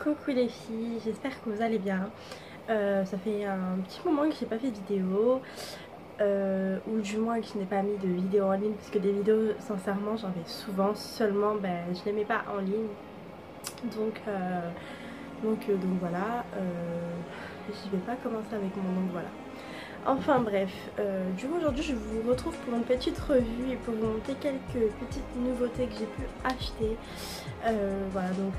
Coucou les filles, j'espère que vous allez bien. Ça fait un petit moment que j'ai pas fait de vidéo, ou du moins que je n'ai pas mis de vidéo en ligne, parce que des vidéos, sincèrement, j'en fais souvent, seulement je les mets pas en ligne. Donc, donc voilà, je vais pas commencer avec mon donc voilà. Enfin bref, du coup aujourd'hui je vous retrouve pour une petite revue et pour vous montrer quelques petites nouveautés que j'ai pu acheter. Voilà, donc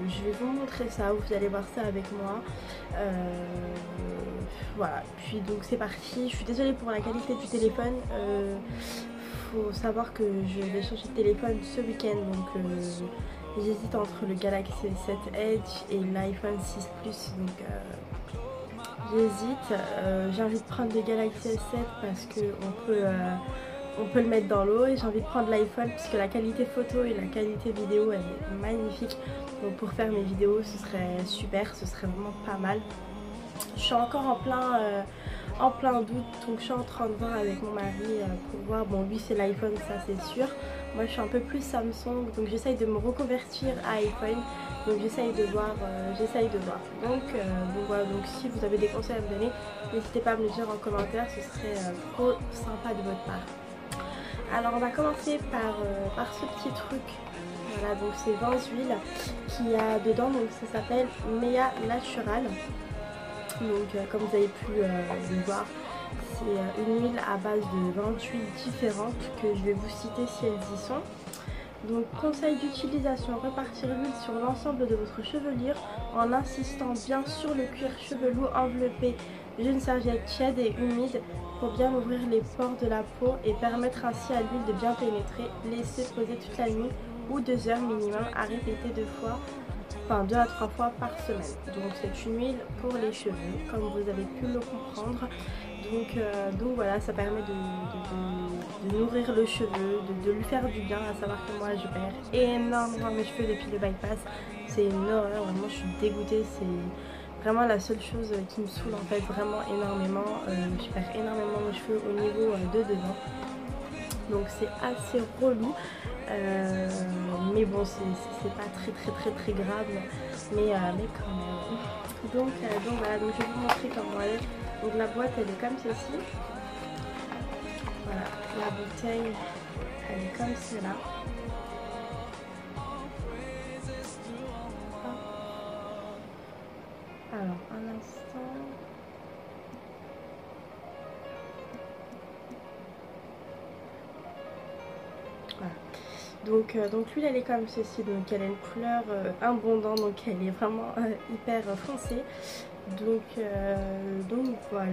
je vais vous montrer ça, vous allez voir ça avec moi. Voilà, puis donc c'est parti. Je suis désolée pour la qualité du téléphone. Faut savoir que je vais changer de téléphone ce week-end, donc j'hésite entre le Galaxy S7 Edge et l'iPhone 6 Plus, donc j'hésite. J'ai envie de prendre le Galaxy S7 parce que on peut le mettre dans l'eau, et j'ai envie de prendre l'iPhone puisque la qualité photo et la qualité vidéo elle est magnifique. Donc pour faire mes vidéos ce serait super, ce serait vraiment pas mal. Je suis encore en plein doute, donc je suis en train de voir avec mon mari pour voir. Bon, lui c'est l'iPhone, ça c'est sûr. Moi je suis un peu plus Samsung, donc j'essaye de me reconvertir à iPhone. Donc j'essaye de voir, Donc voilà, donc si vous avez des conseils à me donner, n'hésitez pas à me le dire en commentaire, ce serait trop sympa de votre part. Alors on va commencer par ce petit truc. Voilà, donc c'est 20 huiles qu'il y a dedans, donc ça s'appelle Mea Natural. Donc comme vous avez pu le voir, c'est une huile à base de 20 huiles différentes que je vais vous citer si elles y sont. Donc conseil d'utilisation, repartir l'huile sur l'ensemble de votre chevelure en insistant bien sur le cuir chevelu enveloppé d'une serviette tiède et humide pour bien ouvrir les pores de la peau et permettre ainsi à l'huile de bien pénétrer. Laissez poser toute la nuit ou 2 heures minimum, à répéter 2 à 3 fois par semaine. Donc c'est une huile pour les cheveux comme vous avez pu le comprendre. Donc voilà, ça permet de nourrir le cheveu, de lui faire du bien. À savoir que moi je perds énormément mes cheveux depuis le bypass. C'est une horreur, vraiment je suis dégoûtée. C'est vraiment la seule chose qui me saoule en fait, vraiment énormément. Je perds énormément mes cheveux au niveau de devant. Donc c'est assez relou. Mais bon, c'est pas très grave, mais quand même. Donc voilà, donc je vais vous montrer comment elle est. Donc la boîte elle est comme ceci. Voilà, la bouteille elle est comme cela. Alors un instant. Voilà. Donc l'huile elle est comme ceci, donc elle a une couleur abondante, donc elle est vraiment hyper foncée. Donc voilà,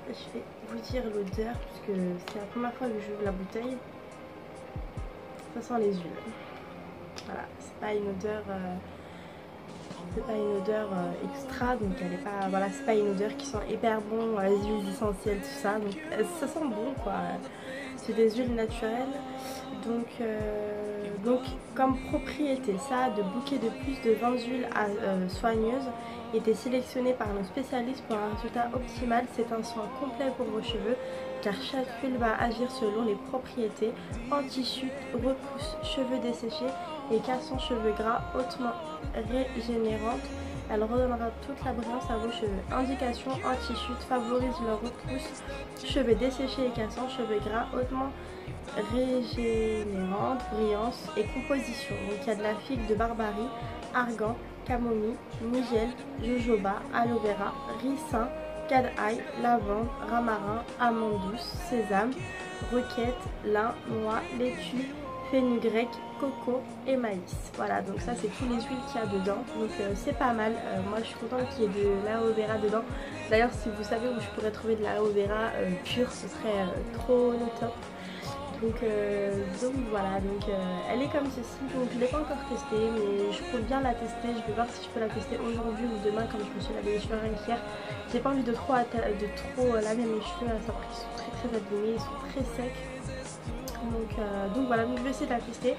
je vais vous dire l'odeur puisque c'est la première fois que j'ouvre la bouteille. Ça sent les huiles. Voilà, c'est pas une odeur extra, donc elle est pas, voilà, c'est pas une odeur qui sent hyper bon, les huiles essentielles, tout ça, donc ça sent bon quoi. C'est des huiles naturelles. Donc comme propriété, ça a de bouquet de plus de 20 huiles soigneuses, été sélectionné par nos spécialistes pour un résultat optimal. C'est un soin complet pour vos cheveux car chaque huile va agir selon les propriétés anti-chute, repousse cheveux desséchés et cassant cheveux gras, hautement régénérante. Elle redonnera toute la brillance à vos cheveux. Indication anti-chute, favorise leur repousse, cheveux desséchés et cassants, cheveux gras, hautement régénérante, brillance et composition. Donc il y a de la figue de barbarie, argan, camomille, nigel, jojoba, aloe vera, ricin, cadaille, lavande, ramarin, amande douce, sésame, roquette, lin, noix, laitue, fenugrec, coco et maïs. Voilà, donc ça c'est tous les huiles qu'il y a dedans, donc c'est pas mal. Moi je suis contente qu'il y ait de l'aloe vera dedans. D'ailleurs si vous savez où je pourrais trouver de l'aloe vera pure, ce serait trop top. Donc voilà, elle est comme ceci. Donc je ne l'ai pas encore testée, mais je compte bien la tester. Je vais voir si je peux la tester aujourd'hui ou demain, comme je me suis lavé les cheveux rien qu'hier. J'ai pas envie de trop laver mes cheveux, à savoir qu'ils sont très abîmés, ils sont très secs. Donc voilà, donc je vais essayer de la tester.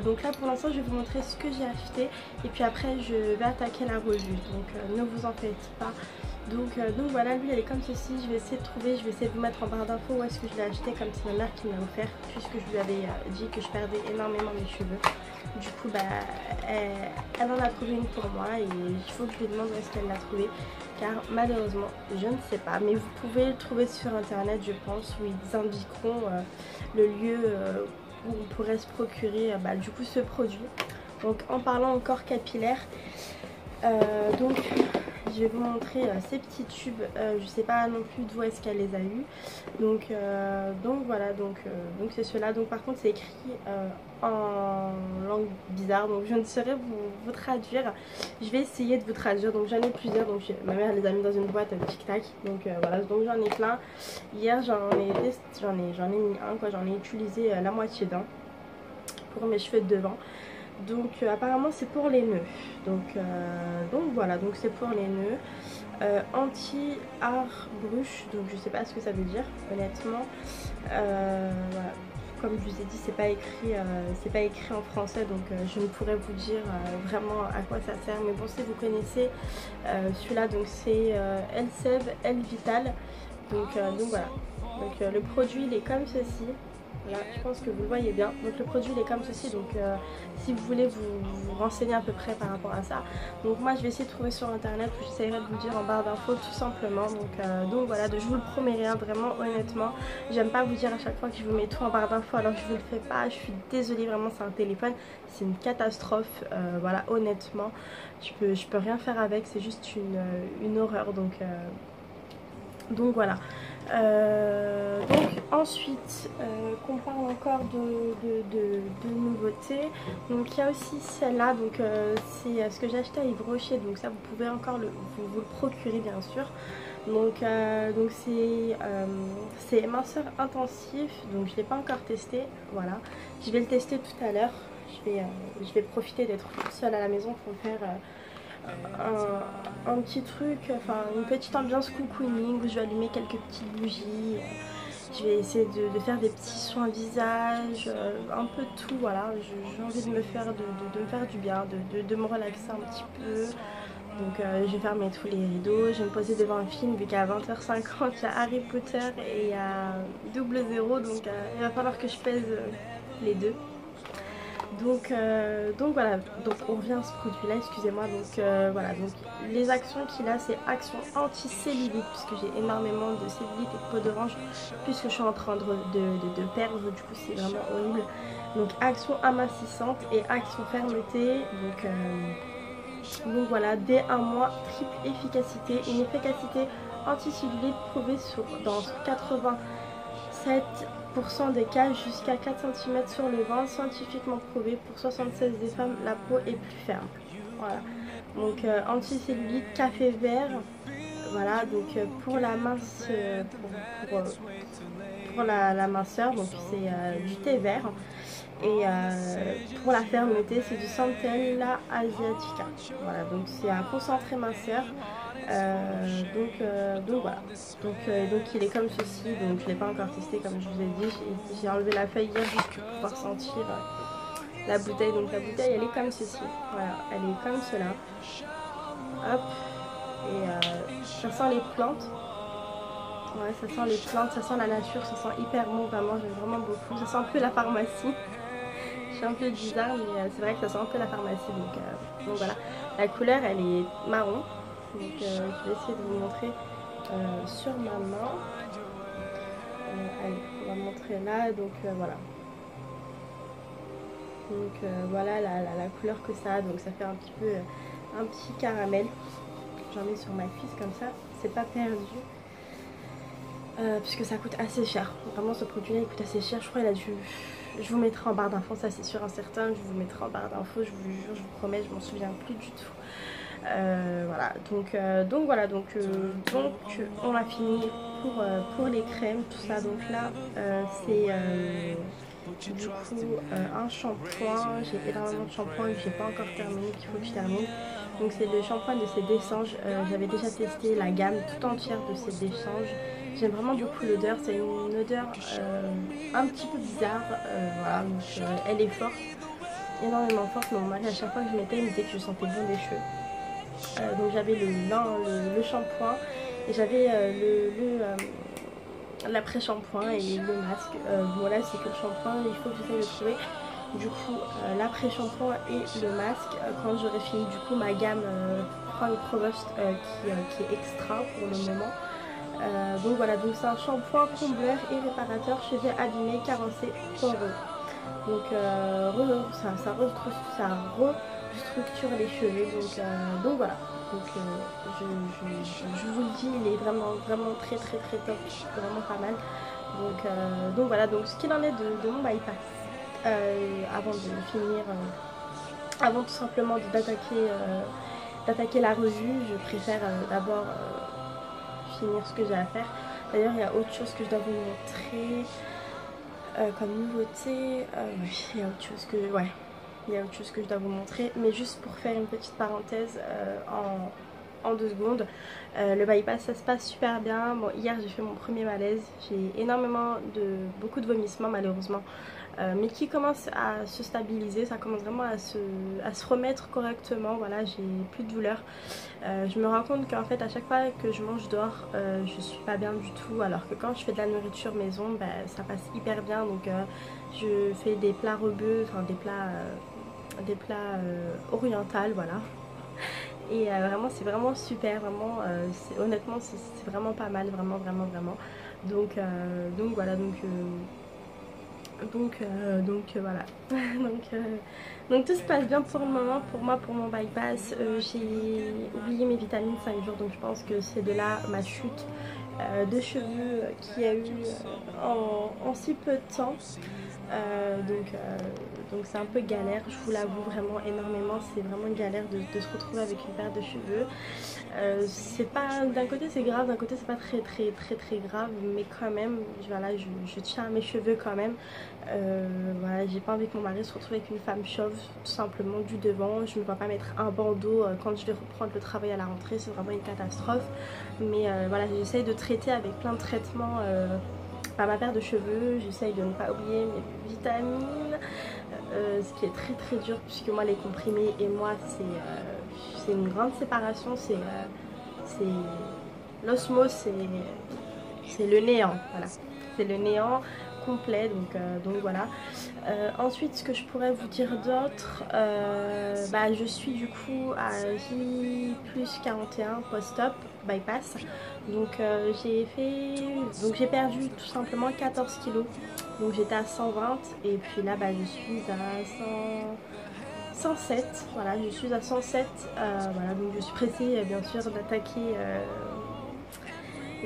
Donc là pour l'instant je vais vous montrer ce que j'ai acheté et puis après je vais attaquer la revue, donc ne vous en faites pas. Donc voilà, lui elle est comme ceci. Je vais essayer de trouver, je vais essayer de vous mettre en barre d'infos où est-ce que je l'ai acheté, comme c'est ma mère qui me l'a offert puisque je lui avais dit que je perdais énormément mes cheveux. Du coup bah elle en a trouvé une pour moi et il faut que je lui demande où est-ce qu'elle l'a trouvée, car malheureusement je ne sais pas, mais vous pouvez le trouver sur internet je pense, où ils indiqueront le lieu où on pourrait se procurer du coup ce produit. Donc en parlant encore capillaire, donc je vais vous montrer ces petits tubes, je sais pas non plus d'où est-ce qu'elle les a eu, donc voilà, donc c'est cela. Donc par contre c'est écrit en langue bizarre, donc je ne saurais vous traduire. Je vais essayer de vous traduire, donc j'en ai plusieurs, donc ma mère les a mis dans une boîte tic tac, donc voilà, donc j'en ai plein. Hier j'en ai mis un quoi, j'en ai utilisé la moitié d'un pour mes cheveux de devant. Donc apparemment c'est pour les nœuds, donc voilà, donc c'est pour les nœuds, anti-arbruche, donc je sais pas ce que ça veut dire honnêtement, voilà. Comme je vous ai dit c'est pas écrit en français, donc je ne pourrais vous dire vraiment à quoi ça sert, mais bon si vous connaissez celui-là, donc c'est Elseve Elvital, donc voilà, donc le produit il est comme ceci. Là, je pense que vous le voyez bien. Donc le produit il est comme ceci, donc si vous voulez vous renseigner à peu près par rapport à ça. Donc moi je vais essayer de trouver sur internet, ou j'essaierai de vous dire en barre d'infos tout simplement. Donc voilà, je vous le promets rien, vraiment honnêtement. J'aime pas vous dire à chaque fois que je vous mets tout en barre d'infos alors que je vous le fais pas. Je suis désolée, vraiment c'est un téléphone, c'est une catastrophe. Voilà, honnêtement, je peux rien faire avec, c'est juste une horreur. Donc voilà. Donc ensuite qu'on parle encore de nouveautés, donc il y a aussi celle-là, donc c'est ce que j'ai acheté à Yves Rocher, donc ça vous pouvez encore vous le procurer bien sûr. Donc c'est minceur intensif, donc je ne l'ai pas encore testé, voilà, je vais le tester tout à l'heure. Je vais profiter d'être seule à la maison pour faire un petit truc, enfin une petite ambiance cocooning où je vais allumer quelques petites bougies. Je vais essayer de faire des petits soins visage, un peu de tout, voilà. J'ai envie de me faire du bien, de me relaxer un petit peu. Donc je vais fermer tous les rideaux, je vais me poser devant un film vu qu'à 20h50 il y a Harry Potter et il y a 00, donc il va falloir que je pèse les deux. Donc voilà, donc on revient à ce produit là, excusez-moi. Donc voilà, donc les actions qu'il a, c'est action anti-cellulite, puisque j'ai énormément de cellulite et de peau d'orange puisque je suis en train de perdre, du coup c'est vraiment horrible. Donc action amincissante et action fermeté, donc voilà, dès un mois, triple efficacité, une efficacité anti-cellulite prouvée dans 87% des cas jusqu'à 4 cm sur le ventre, scientifiquement prouvé pour 76 des femmes, la peau est plus ferme. Voilà, donc anti-cellulite, café vert, voilà, donc pour la mince, pour la minceur, donc c'est du thé vert. Et pour la fermeté, c'est du Centella asiatica. Voilà, donc c'est un concentré minceur. Donc voilà. Donc il est comme ceci. Donc je ne l'ai pas encore testé comme je vous ai dit. J'ai enlevé la feuille hier juste pour pouvoir sentir la bouteille. Donc la bouteille elle est comme ceci. Voilà, elle est comme cela. Hop. Et ça sent les plantes. Ouais, ça sent les plantes, ça sent la nature, ça sent hyper bon, vraiment, j'aime vraiment beaucoup. Ça sent un peu la pharmacie. Je suis un peu bizarre, mais c'est vrai que ça sent un peu la pharmacie, donc voilà. La couleur elle est marron, donc je vais essayer de vous montrer sur ma main. Allez, on va montrer là, donc voilà. Donc voilà la couleur que ça a, donc ça fait un petit caramel. J'en mets sur ma cuisse comme ça, c'est pas perdu. Puisque ça coûte assez cher, vraiment ce produit là il coûte assez cher, je crois il a dû... Je vous mettrai en barre d'infos, ça c'est sûr, incertain, je vous mettrai en barre d'infos, je vous jure, je vous promets, je m'en souviens plus du tout. Voilà, donc voilà, donc on a fini pour les crèmes, tout ça. Donc là c'est du coup un shampoing, j'ai énormément de shampoing et j'ai pas encore terminé, qu'il faut que je termine. Donc c'est le shampoing de ces Dessanges, j'avais déjà testé la gamme tout entière de ces Dessanges. J'aime vraiment beaucoup l'odeur, c'est une odeur un petit peu bizarre, voilà, donc elle est forte, énormément forte. Mon mari à chaque fois que je mettais il me disait que je sentais bon des cheveux. Donc j'avais le shampoing et j'avais l'après-shampoing et le masque. Voilà, c'est que le shampoing, il faut que j'essaie de le trouver. du coup l'après-shampoing et le masque quand j'aurai fini du coup ma gamme Frank Provost qui est extra pour le moment. Donc voilà, donc c'est un shampoing combleur et réparateur cheveux abîmés carencés poreux. Donc ça restructure les cheveux, donc voilà. Donc je vous le dis, il est vraiment très top, vraiment pas mal. Donc voilà, donc ce qu'il en est de mon bypass. Avant de finir, avant tout simplement d'attaquer la revue, je préfère d'abord finir ce que j'ai à faire. D'ailleurs il y a autre chose que je dois vous montrer comme nouveauté. Oui, il y a autre chose que je dois vous montrer, mais juste pour faire une petite parenthèse en 2 secondes. Le bypass ça se passe super bien. Bon, hier j'ai fait mon premier malaise, j'ai beaucoup de vomissements malheureusement, mais qui commence à se stabiliser, ça commence vraiment à se remettre correctement. Voilà, j'ai plus de douleur. Je me rends compte qu'en fait à chaque fois que je mange dehors je suis pas bien du tout, alors que quand je fais de la nourriture maison ça passe hyper bien. Donc je fais des plats rebeux, enfin des plats orientaux, voilà. Et vraiment c'est vraiment super, vraiment honnêtement c'est vraiment pas mal, vraiment. Donc voilà, voilà. donc tout se passe bien pour le moment pour moi, pour mon bypass. J'ai oublié mes vitamines 5 jours, donc je pense que c'est de là ma chute de cheveux qu'il y a eu en si peu de temps. Donc c'est un peu galère, je vous l'avoue vraiment énormément, c'est vraiment une galère de se retrouver avec une paire de cheveux. C'est pas, d'un côté c'est grave, d'un côté c'est pas très grave, mais quand même voilà, je tiens à mes cheveux quand même. Voilà, j'ai pas envie que mon mari se retrouve avec une femme chauve tout simplement du devant. Je ne vais pas mettre un bandeau quand je vais reprendre le travail à la rentrée, c'est vraiment une catastrophe. Mais voilà, j'essaye de traiter avec plein de traitements ma paire de cheveux. J'essaye de ne pas oublier mes vitamines, ce qui est très dur puisque moi les comprimés et moi c'est une grande séparation, c'est l'osmose, c'est le néant, voilà, c'est le néant complet. Donc voilà. Ensuite, ce que je pourrais vous dire d'autre, je suis du coup à J+41 post-op bypass. Donc j'ai perdu tout simplement 14 kilos. Donc j'étais à 120 et puis là je suis à 107. Voilà, je suis à 107. Voilà, donc je suis pressée bien sûr d'attaquer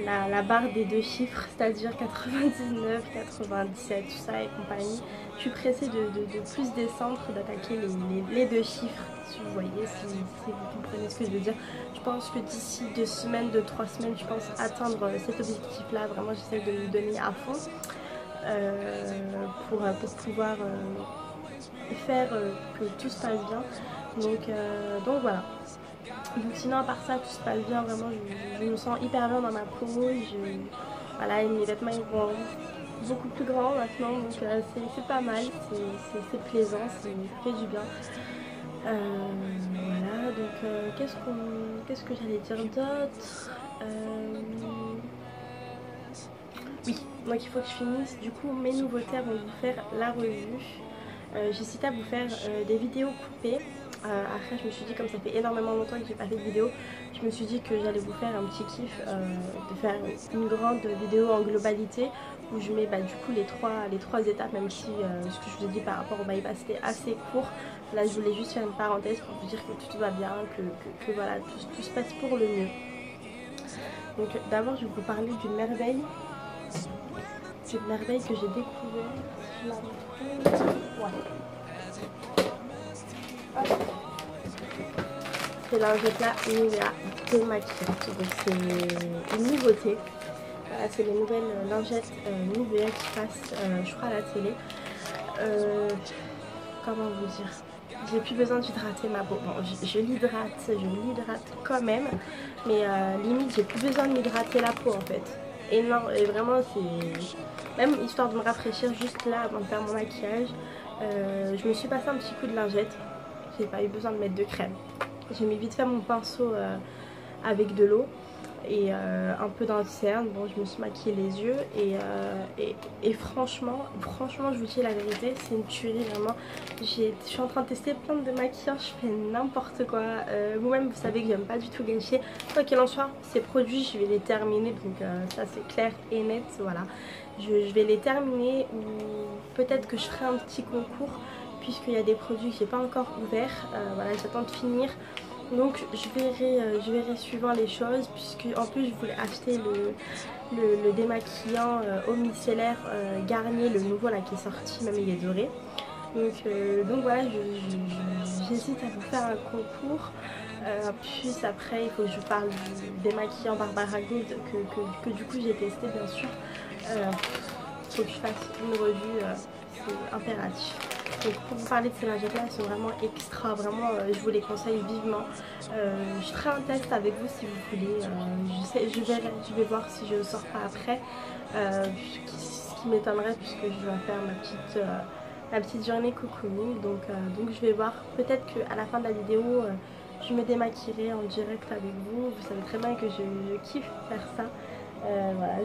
la barre des 2 chiffres, c'est-à-dire 99, 97, tout ça et compagnie. Je suis pressée de plus descendre, d'attaquer les 2 chiffres, si vous voyez, si vous comprenez ce que je veux dire. Je pense que d'ici 2 semaines, 2-3 semaines, je pense atteindre cet objectif-là. Vraiment, j'essaie de me donner à fond pour pouvoir faire que tout se passe bien. Donc voilà. Donc sinon à part ça tout se passe bien, vraiment je me sens hyper bien dans ma peau. Voilà, mes vêtements ils vont beaucoup plus grands maintenant, donc c'est pas mal, c'est plaisant, ça fait du bien. Voilà, donc qu'est-ce que j'allais dire d'autre, oui, donc il faut que je finisse du coup mes nouveautés avant de vous faire la revue. J'hésitais à vous faire des vidéos coupées. Après je me suis dit, comme ça fait énormément longtemps que j'ai pas fait de vidéo, je me suis dit que j'allais vous faire un petit kiff de faire une grande vidéo en globalité où je mets du coup les trois étapes, même si ce que je vous ai dit par rapport au bypass c'était assez court. Là je voulais juste faire une parenthèse pour vous dire que tout va bien, que voilà, tout se passe pour le mieux. Donc d'abord je vais vous parler d'une merveille que j'ai découvert. Je la retrouve. Ouais. C'est lingette là Nivea démaquillante, donc c'est une nouveauté. Voilà, c'est les nouvelles lingettes Nivea qui passent je crois à la télé. Comment vous dire, j'ai plus besoin d'hydrater ma peau. Bon, je l'hydrate quand même, mais limite j'ai plus besoin de m'hydrater la peau en fait. Et non, et vraiment c'est même histoire de me rafraîchir juste là avant de faire mon maquillage. Je me suis passé un petit coup de lingette, j'ai pas eu besoin de mettre de crème. J'ai mis vite fait mon pinceau avec de l'eau et un peu d'un cerne. Bon, je me suis maquillée les yeux et franchement je vous dis la vérité, c'est une tuerie vraiment. Je suis en train de tester plein de maquillages, je fais n'importe quoi. Vous-même vous savez que j'aime pas du tout gâcher. Quoi qu'il en soit, ces produits je vais les terminer, donc ça c'est clair et net, voilà. Je vais les terminer, ou peut-être que je ferai un petit concours puisqu'il y a des produits que j'ai pas encore ouverts. Voilà, j'attends de finir. Donc je verrai suivant les choses, puisque en plus je voulais acheter le démaquillant eau micellaire Garnier, le nouveau là qui est sorti, même il est doré. Donc voilà, j'hésite à vous faire un concours. Puis après il faut que je parle du démaquillant Barbara Gold que du coup j'ai testé bien sûr. Faut que je fasse une revue, c'est impératif. Donc pour vous parler de ces lingettes là, elles sont vraiment extra, vraiment je vous les conseille vivement. Je ferai un test avec vous si vous voulez. Je vais voir si je sors pas après, ce qui m'étonnerait puisque je dois faire ma petite journée cocooning. Donc je vais voir, peut-être qu'à la fin de la vidéo je me démaquillerai en direct avec vous. Vous savez très bien que je kiffe faire ça. Voilà,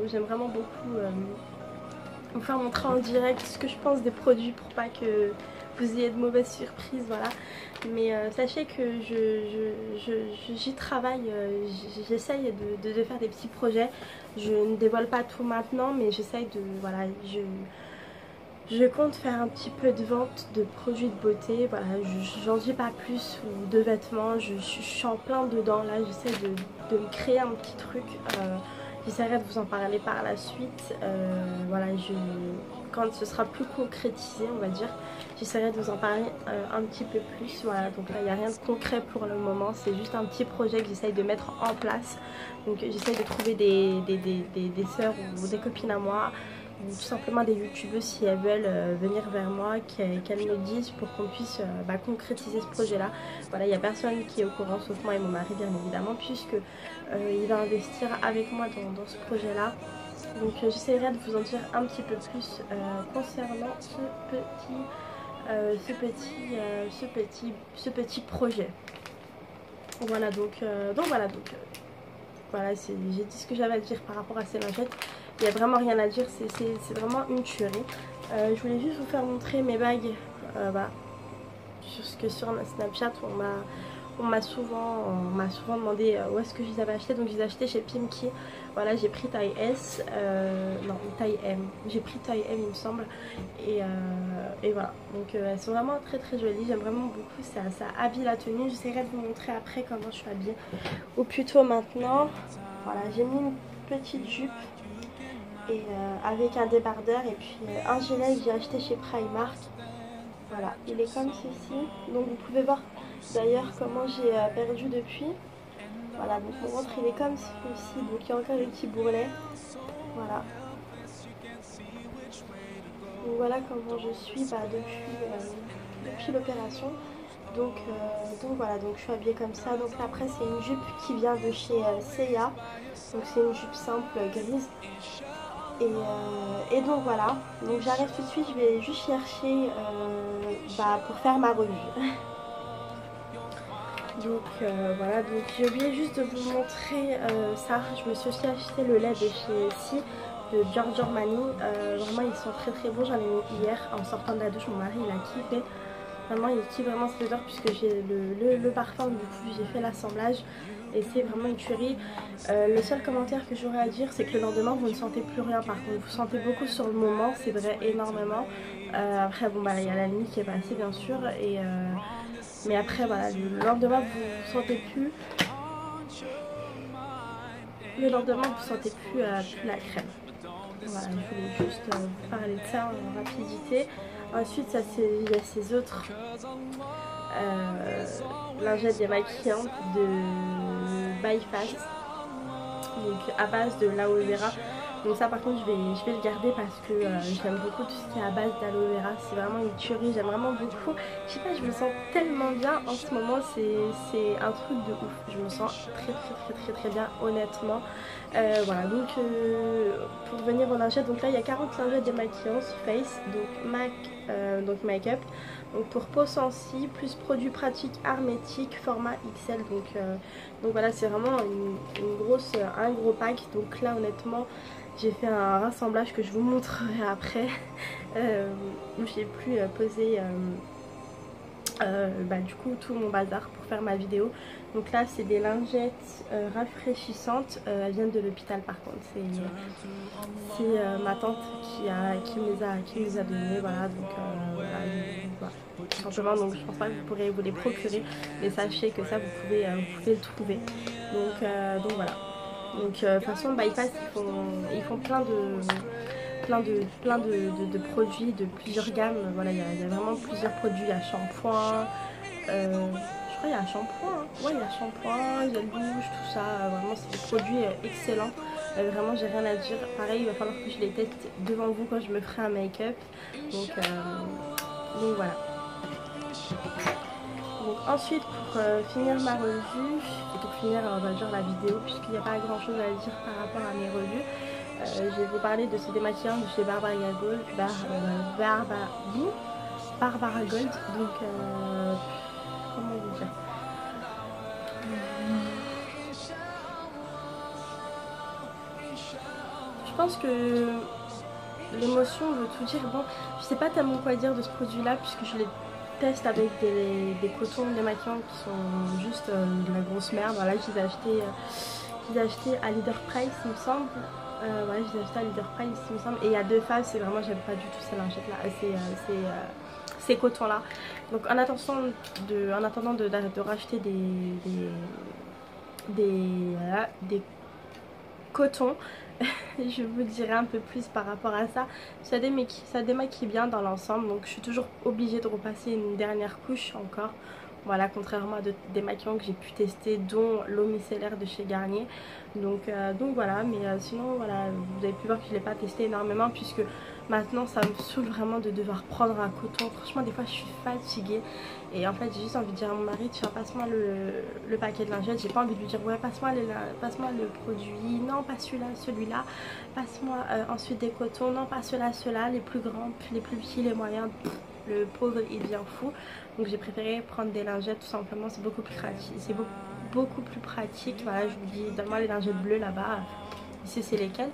j'aime vraiment beaucoup vous faire montrer en direct ce que je pense des produits pour pas que vous ayez de mauvaises surprises, voilà. Mais sachez que j'y travaille, j'essaye de faire des petits projets. Je ne dévoile pas tout maintenant, mais j'essaye de, voilà, je compte faire un petit peu de vente de produits de beauté, voilà, j'en dis pas plus, ou de vêtements, je suis en plein dedans là, j'essaie de me créer un petit truc. J'essaierai de vous en parler par la suite. Voilà, quand ce sera plus concrétisé, on va dire, j'essaierai de vous en parler un petit peu plus. Voilà, donc là il n'y a rien de concret pour le moment, c'est juste un petit projet que j'essaye de mettre en place. Donc j'essaye de trouver des sœurs ou des copines à moi, ou tout simplement des youtubeuses si elles veulent venir vers moi, qu'elles me disent pour qu'on puisse concrétiser ce projet là. Voilà, il n'y a personne qui est au courant sauf moi et mon mari bien évidemment, puisque il va investir avec moi dans ce projet là. Donc j'essaierai de vous en dire un petit peu plus concernant ce petit projet. Voilà, voilà, j'ai dit ce que j'avais à dire par rapport à ces lingettes. Il n'y a vraiment rien à dire, c'est vraiment une tuerie. Je voulais juste vous faire montrer mes bagues. Voilà. Sur Snapchat, on m'a souvent demandé où est-ce que je les avais achetées. Donc je les ai achetées chez Pimki. Voilà, j'ai pris taille S, non taille M. J'ai pris taille M il me semble. Et voilà, donc elles sont vraiment très très jolies. J'aime vraiment beaucoup, ça habille la tenue. J'essaierai de vous montrer après comment je suis habillée, ou plutôt maintenant. Voilà, j'ai mis une petite jupe et avec un débardeur et puis un gilet que j'ai acheté chez Primark. Voilà, il est comme ceci. Donc vous pouvez voir d'ailleurs comment j'ai perdu depuis. Voilà, donc mon ventre il est comme ceci, donc il y a encore les petits bourrelets. Voilà. Donc voilà comment je suis depuis l'opération. Donc voilà, donc je suis habillée comme ça. Donc après c'est une jupe qui vient de chez Seiya. Donc c'est une jupe simple grise. Et donc voilà, donc j'arrive tout de suite, je vais juste chercher pour faire ma revue. Donc voilà, donc j'ai oublié juste de vous montrer ça. Je me suis aussi acheté le lait de chez Si, de Giorgio Armani. Vraiment ils sont très très bons, j'en ai mis hier en sortant de la douche, mon mari il a kiffé. Vraiment il kiffe vraiment cette odeur puisque j'ai le parfum, du coup j'ai fait l'assemblage. Et c'est vraiment une tuerie. Le seul commentaire que j'aurais à dire, c'est que le lendemain vous ne sentez plus rien. Par contre vous sentez beaucoup sur le moment, c'est vrai, énormément. Après bon il y a la nuit qui est passée bien sûr. Mais après voilà, le lendemain vous ne sentez plus. Le lendemain vous sentez plus la crème. Voilà, je voulais juste vous parler de ça en rapidité. Ensuite il y a ces autres lingettes démaquillantes de Byface, donc à base de l'aloe vera. Donc ça par contre je vais le garder parce que j'aime beaucoup tout ce qui est à base d'aloe vera. C'est vraiment une tuerie, j'aime vraiment beaucoup. Je sais pas, je me sens tellement bien en ce moment, c'est un truc de ouf. Je me sens très bien honnêtement. Voilà, donc pour venir aux lingettes, donc là il y a 40 lingettes démaquillantes Face, donc MAC donc make-up. Donc pour peau sensible, plus produits pratiques hermétiques, format XL. Donc voilà, c'est vraiment un gros pack. Donc là honnêtement, j'ai fait un rassemblage que je vous montrerai après. Où j'ai pu poser du coup tout mon bazar pour faire ma vidéo. Donc là c'est des lingettes rafraîchissantes, elles viennent de l'hôpital par contre, c'est ma tante qui me les a données, voilà. Donc voilà, tout simplement. Donc je pense pas que vous pourrez vous les procurer, mais sachez que ça vous pouvez le trouver. Donc voilà. Donc de toute façon Bypass ils font plein de produits de plusieurs gammes. Voilà, il y a vraiment plusieurs produits. Il y a shampoing, je crois il y a un shampoing, hein. Ouais, il y a shampoing, gel douche, tout ça. Vraiment c'est des produits excellents. Vraiment j'ai rien à dire. Pareil, il va falloir que je les teste devant vous quand je me ferai un make-up. Donc voilà. Donc ensuite pour finir ma revue, et pour finir on va dire la vidéo, puisqu'il n'y a pas grand chose à dire par rapport à mes revues, je vais vous parler de ce démaquillant de chez Barbara Gold. Barbara Gold. Donc comment vous dire, je pense que l'émotion veut tout dire. Bon, je sais pas tellement quoi dire de ce produit là, puisque je l'ai teste avec des cotons démaquillants qui sont juste de la grosse merde. Voilà, je les ai achetés à Leader Price il me semble. Voilà, je les ai achetés à Leader Price il me semble. Et il y a deux phases, c'est vraiment, j'aime pas du tout ces lingettes là, ces cotons là. Donc en attendant de racheter des cotons, je vous dirai un peu plus par rapport à ça. Ça démaquille bien dans l'ensemble, donc je suis toujours obligée de repasser une dernière couche encore. Voilà, contrairement à des démaquillants que j'ai pu tester, dont l'eau micellaire de chez Garnier. Donc voilà, mais sinon voilà, vous avez pu voir que je ne l'ai pas testé énormément, puisque maintenant ça me saoule vraiment de devoir prendre un coton. Franchement des fois je suis fatiguée, et en fait j'ai juste envie de dire à mon mari, tiens, passe-moi le paquet de lingettes. J'ai pas envie de lui dire ouais, passe-moi le produit, non pas celui-là, passe-moi ensuite des cotons, non pas ceux-là, les plus grands, les plus petits, les moyens. Le pauvre il devient fou. Donc j'ai préféré prendre des lingettes tout simplement, c'est beaucoup plus pratique. C'est beaucoup plus pratique. Voilà, je vous dis, donne-moi les lingettes bleues là-bas. Ici c'est lesquelles.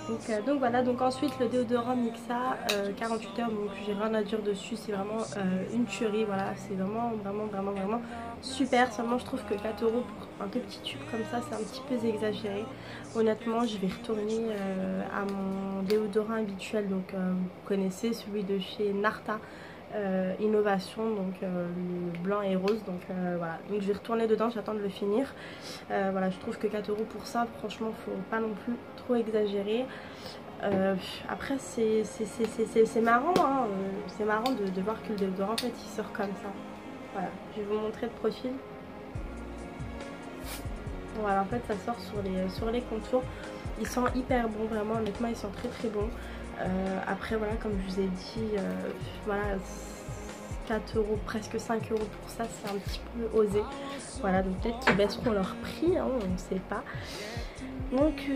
Donc voilà, donc ensuite le déodorant Mixa 48 heures, donc j'ai rien à dire dessus, c'est vraiment une tuerie. Voilà, c'est vraiment super. Seulement je trouve que 4 € pour un tout petit tube comme ça, c'est un petit peu exagéré. Honnêtement, je vais retourner à mon déodorant habituel. Donc vous connaissez celui de chez Narta Innovation, donc le blanc et rose. Donc voilà, donc je vais retourner dedans, j'attends de le finir. Voilà, je trouve que 4 € pour ça, franchement faut pas non plus trop exagérer. Après c'est marrant, hein, c'est marrant de voir que le déodorant en fait il sort comme ça. Voilà, je vais vous montrer de profil. Voilà, en fait ça sort sur les contours. Ils sont hyper bons, vraiment, honnêtement ils sont très bons. Après voilà, comme je vous ai dit, voilà, 4 €, presque 5 € pour ça, c'est un petit peu osé. Voilà, donc peut-être qu'ils baisseront leur prix, hein, on ne sait pas. Donc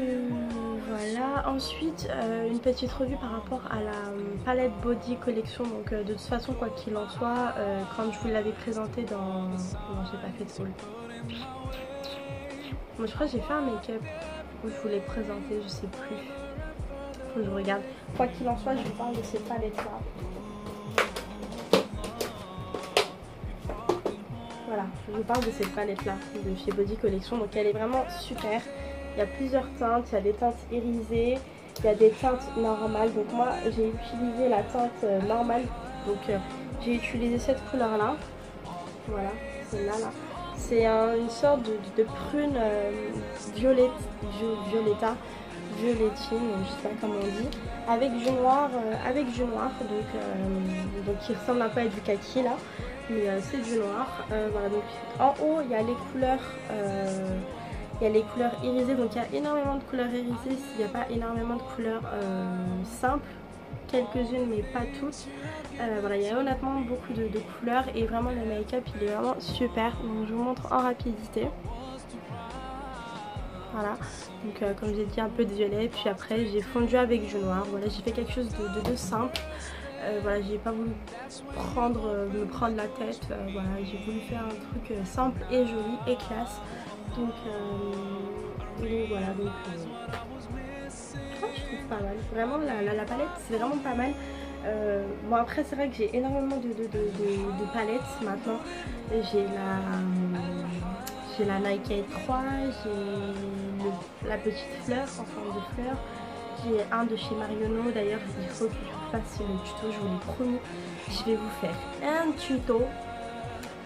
voilà, ensuite une petite revue par rapport à la palette Body Collection. Donc de toute façon, quoi qu'il en soit, quand je vous l'avais présenté dans... Non, j'ai pas fait de haul. Moi je crois que j'ai fait un make-up où je vous l'ai présenté, je sais plus. Faut que je regarde. Quoi qu'il en soit, je vous parle de ces palettes là. Voilà, je vous parle de cette palette là de chez Body Collection. Donc elle est vraiment super. Il y a plusieurs teintes, il y a des teintes irisées, il y a des teintes normales. Donc moi j'ai utilisé la teinte normale. Donc j'ai utilisé cette couleur là. Voilà, celle-là là. C'est une sorte de prune violetine, je sais pas comment on dit, avec du noir, donc qui ressemble un peu à du kaki là, mais c'est du noir. Voilà, donc en haut il y a les couleurs irisées, donc il y a énormément de couleurs irisées. S'il n'y a pas énormément de couleurs simples, quelques-unes mais pas toutes. Voilà, il y a honnêtement beaucoup de couleurs, et vraiment le make-up il est vraiment super. Donc je vous montre en rapidité. Voilà, donc comme j'ai dit, un peu de violet, puis après j'ai fondu avec du noir. Voilà, j'ai fait quelque chose de simple. Voilà, j'ai pas voulu me prendre la tête, voilà, j'ai voulu faire un truc simple et joli et classe. Donc voilà, donc je trouve pas mal. Vraiment la palette c'est vraiment pas mal. Bon après c'est vrai que j'ai énormément de palettes maintenant. J'ai la Nike 3, j'ai la petite fleur en forme de fleur. J'ai un de chez Marionneau, d'ailleurs il faut que je fasse le tuto, je vous l'ai promis. Je vais vous faire un tuto,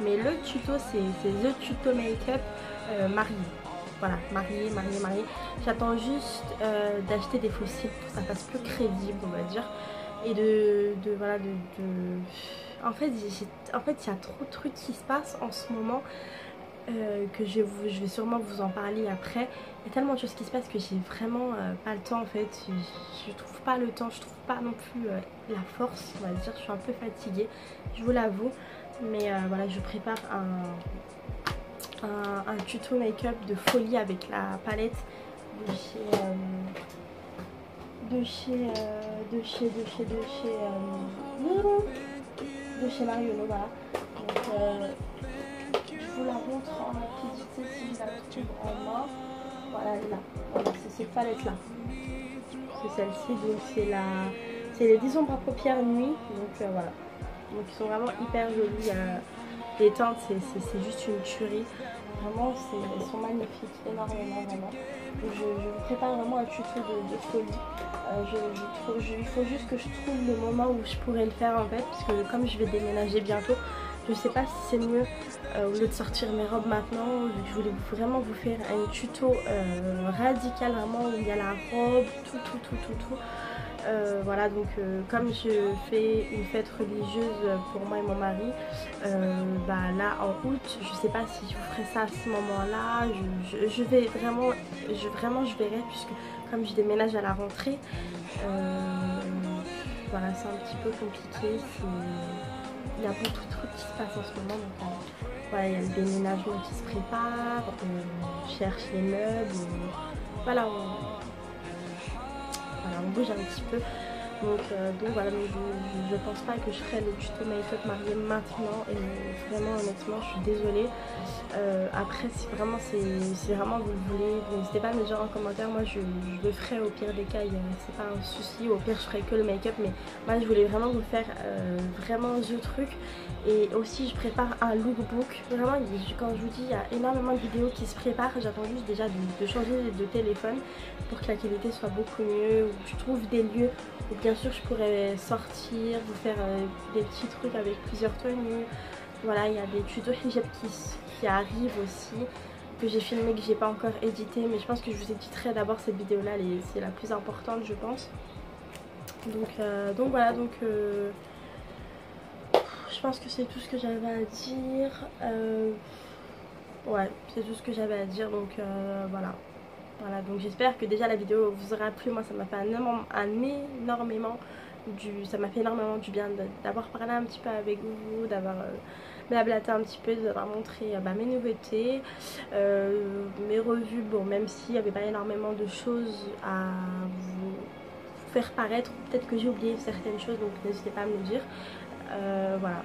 mais le tuto c'est The Tuto Makeup marié. Voilà, marié. J'attends juste d'acheter des fossiles pour que ça fasse plus crédible, on va dire. Et voilà, en fait il y a trop de trucs qui se passent en ce moment. Que je vais sûrement vous en parler après. Il y a tellement de choses qui se passent que j'ai vraiment pas le temps en fait. Je trouve pas le temps, je trouve pas non plus la force, on va dire. Je suis un peu fatiguée, je vous l'avoue. Mais voilà, je prépare un tuto make-up de folie avec la palette de chez Marionneau, voilà. Donc, je vous la montre en rapidité si je la trouve en main. Voilà, là. Voilà, c'est cette palette là. C'est celle-ci. Donc c'est les 10 ombres à paupières nuit. Donc voilà. Donc ils sont vraiment hyper jolis. Les teintes c'est juste une tuerie. Vraiment elles sont magnifiques, énormément vraiment. Donc je vous prépare vraiment un tuto de folie. Il faut juste que je trouve le moment où je pourrais le faire en fait. Parce que comme je vais déménager bientôt, je sais pas si c'est mieux au lieu de sortir mes robes maintenant. Je voulais vraiment vous faire un tuto radical, vraiment où il y a la robe, tout. Voilà, donc comme je fais une fête religieuse pour moi et mon mari, là en août, je sais pas si je vous ferai ça à ce moment-là. Je verrai, puisque comme je déménage à la rentrée, voilà, c'est un petit peu compliqué. Il y a beaucoup de trucs qui se passent en ce moment, donc voilà, il y a le déménagement qui se prépare, on cherche les meubles, voilà, on bouge un petit peu. Donc voilà, mais je pense pas que je ferai le tuto make-up marié maintenant, et vraiment honnêtement je suis désolée. Après si vraiment vous le voulez, n'hésitez pas à me dire en commentaire. Moi je le ferai au pire des cas, c'est pas un souci. Au pire je ferai que le make-up, mais moi je voulais vraiment vous faire vraiment ce truc. Et aussi je prépare un lookbook. Vraiment quand je vous dis il y a énormément de vidéos qui se préparent, j'attends juste déjà de changer de téléphone pour que la qualité soit beaucoup mieux, où je trouve des lieux où bien sûr je pourrais sortir, vous faire des petits trucs avec plusieurs tenues. Voilà, il y a des tutos hijab qui arrivent aussi, que j'ai filmé, que j'ai pas encore édité, mais je pense que je vous éditerai d'abord cette vidéo là, c'est la plus importante je pense. Donc voilà, je pense que c'est tout ce que j'avais à dire. Ouais, c'est tout ce que j'avais à dire, donc voilà. Voilà, donc j'espère que déjà la vidéo vous aura plu. Moi ça m'a fait ça m'a fait énormément du bien d'avoir parlé un petit peu avec vous, d'avoir blablaté un petit peu, d'avoir montré mes nouveautés, mes revues. Bon, même s'il n'y avait pas énormément de choses à vous faire paraître, peut-être que j'ai oublié certaines choses, donc n'hésitez pas à me le dire. Voilà,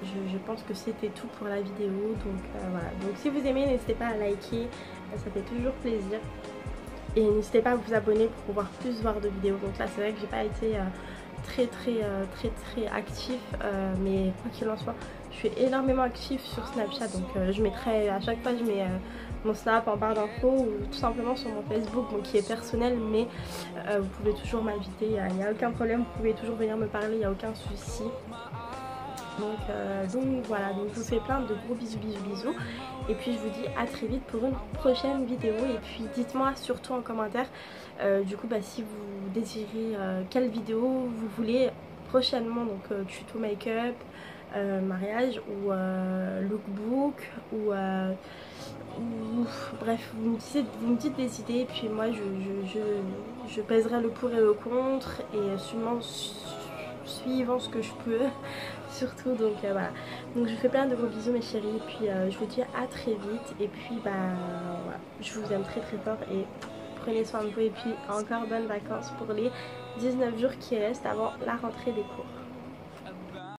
je pense que c'était tout pour la vidéo. Donc voilà, donc si vous aimez, n'hésitez pas à liker, ça fait toujours plaisir. Et n'hésitez pas à vous abonner pour pouvoir plus voir de vidéos. Donc là c'est vrai que j'ai pas été très actif, mais quoi qu'il en soit je suis énormément active sur Snapchat. Donc je mettrai à chaque fois, je mets mon snap en barre d'infos, ou tout simplement sur mon Facebook, donc qui est personnel, mais vous pouvez toujours m'inviter, il n'y a aucun problème, vous pouvez toujours venir me parler, il n'y a aucun souci. Donc voilà, donc je vous fais plein de gros bisous. Et puis je vous dis à très vite pour une prochaine vidéo. Et puis dites-moi surtout en commentaire du coup si vous désirez quelle vidéo vous voulez prochainement. Donc tuto make-up, mariage, ou lookbook, ou bref, vous me dites des idées. Et puis moi je pèserai le pour et le contre, et suivant ce que je peux surtout. Donc voilà, donc je vous fais plein de gros bisous mes chéris, et puis je vous dis à très vite. Et puis voilà, je vous aime très fort, et prenez soin de vous. Et puis encore bonnes vacances pour les 19 jours qui restent avant la rentrée des cours.